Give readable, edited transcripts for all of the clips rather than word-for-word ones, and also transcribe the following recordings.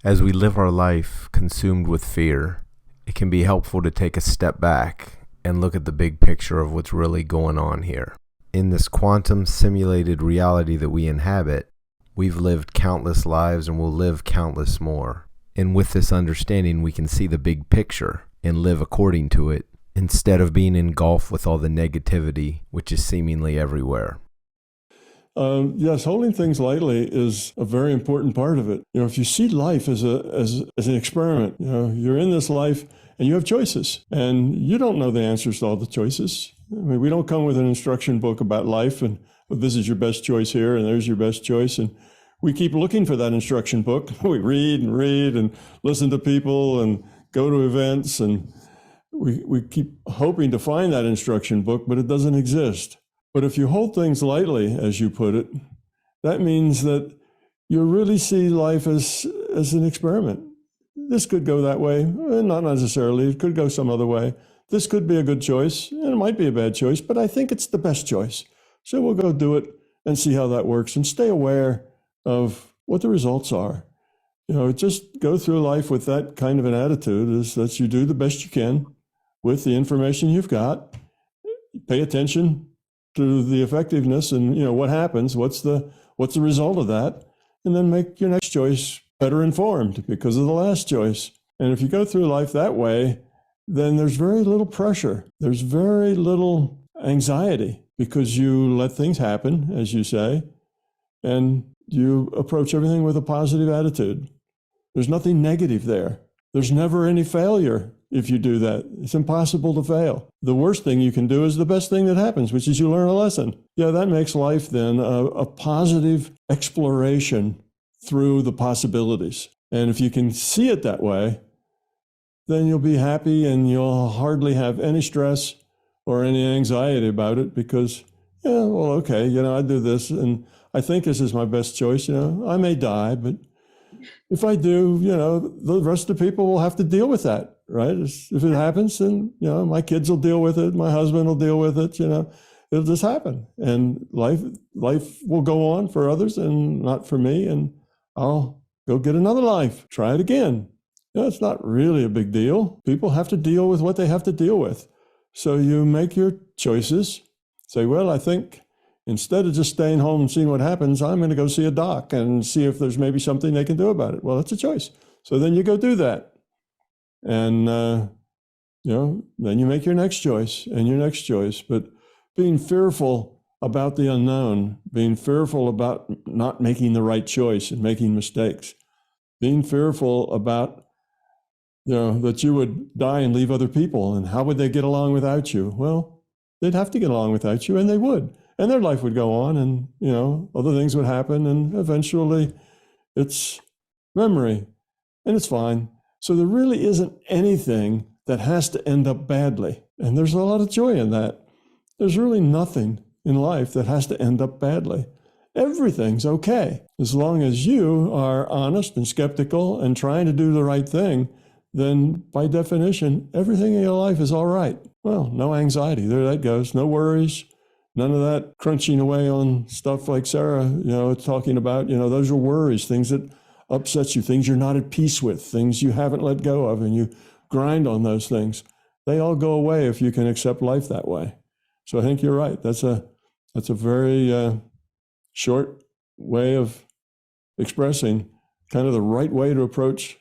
As we live our life consumed with fear, it can be helpful to take a step back and look at the big picture of what's really going on here. In this quantum simulated reality that we inhabit, we've lived countless lives and will live countless more. And with this understanding, we can see the big picture and live according to it instead of being engulfed with all the negativity which is seemingly everywhere. Yes, holding things lightly is a very important part of it. If you see life as an experiment, you're in this life and you have choices, and you don't know the answers to all the choices. I mean, we don't come with an instruction book about life and this is your best choice here and there's your best choice. And we keep looking for that instruction book. We read and listen to people and go to events, and we keep hoping to find that instruction book, but it doesn't exist. But if you hold things lightly, as you put it, that means that you really see life as an experiment. This could go that way, not necessarily. It could go some other way. This could be a good choice, and it might be a bad choice, but I think it's the best choice. So we'll go do it and see how that works, and stay aware of what the results are. Just go through life with that kind of an attitude, is that you do the best you can with the information you've got. Pay attention to the effectiveness and what happens, what's the result of that, and then make your next choice better informed because of the last choice. And if you go through life that way, then there's very little pressure. There's very little anxiety because you let things happen, as you say, and you approach everything with a positive attitude. There's nothing negative there. There's never any failure if you do that. It's impossible to fail. The worst thing you can do is the best thing that happens, which is you learn a lesson. Yeah, that makes life then a positive exploration through the possibilities. And if you can see it that way, then you'll be happy and you'll hardly have any stress or any anxiety about it because, okay, I do this and I think this is my best choice. I may die, but if I do, the rest of the people will have to deal with that, right? If it happens, then, my kids will deal with it. My husband will deal with it, it'll just happen. And life will go on for others and not for me. And I'll go get another life, try it again. It's not really a big deal. People have to deal with what they have to deal with. So you make your choices, say, well, I think instead of just staying home and seeing what happens, I'm going to go see a doc and see if there's maybe something they can do about it. Well, that's a choice. So then you go do that. And, then you make your next choice and your next choice. But being fearful about the unknown, being fearful about not making the right choice and making mistakes, being fearful about, that you would die and leave other people. And how would they get along without you? Well, they'd have to get along without you, and they would. And their life would go on, and, other things would happen, and eventually it's memory, and it's fine. So there really isn't anything that has to end up badly. And there's a lot of joy in that. There's really nothing in life that has to end up badly. Everything's okay. As long as you are honest and skeptical and trying to do the right thing, then by definition, everything in your life is all right. Well, no anxiety. There that goes. No worries. None of that crunching away on stuff like Sarah, talking about, those are worries, things that upsets you, things you're not at peace with, things you haven't let go of, and you grind on those things. They all go away if you can accept life that way. So I think you're right. That's a very short way of expressing kind of the right way to approach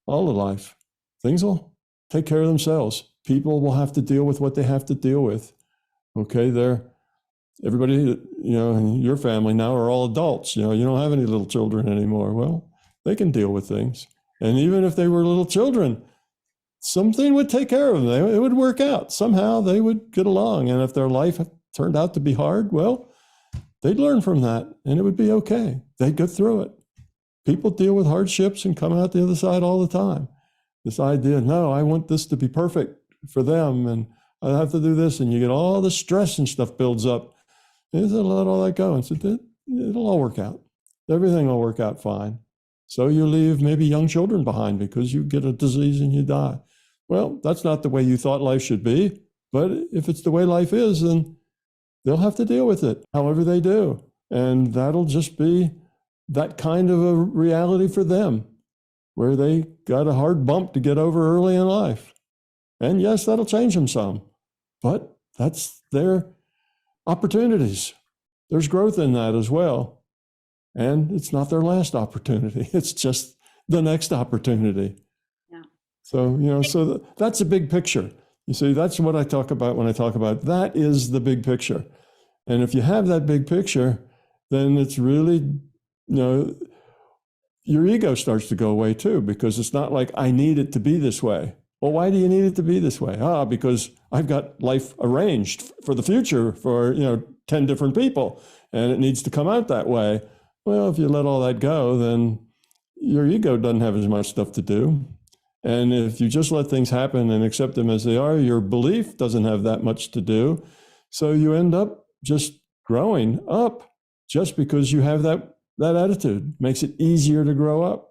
all of life. Things will take care of themselves. People will have to deal with what they have to deal with. Okay, everybody, in your family now are all adults. You don't have any little children anymore. Well, they can deal with things. And even if they were little children, something would take care of them. It would work out. Somehow they would get along. And if their life turned out to be hard, well, they'd learn from that and it would be okay. They'd get through it. People deal with hardships and come out the other side all the time. This idea, no, I want this to be perfect for them and I have to do this. And you get all the stress and stuff builds up. And you let all that go and say, it'll all work out. Everything will work out fine. So you leave maybe young children behind because you get a disease and you die. Well, that's not the way you thought life should be. But if it's the way life is, then they'll have to deal with it, however they do. And that'll just be that kind of a reality for them. where they got a hard bump to get over early in life. And yes, that'll change them some, but that's their opportunities. There's growth in that as well. And it's not their last opportunity. It's just the next opportunity. Yeah. So, that's a big picture. You see, that's what I talk about when I talk about that is the big picture. And if you have that big picture, then it's really, your ego starts to go away too, because it's not like I need it to be this way. Well, why do you need it to be this way? Because I've got life arranged for the future for, 10 different people, and it needs to come out that way. Well, if you let all that go, then your ego doesn't have as much stuff to do. And if you just let things happen and accept them as they are, your belief doesn't have that much to do. So you end up just growing up just because you have that attitude. Makes it easier to grow up.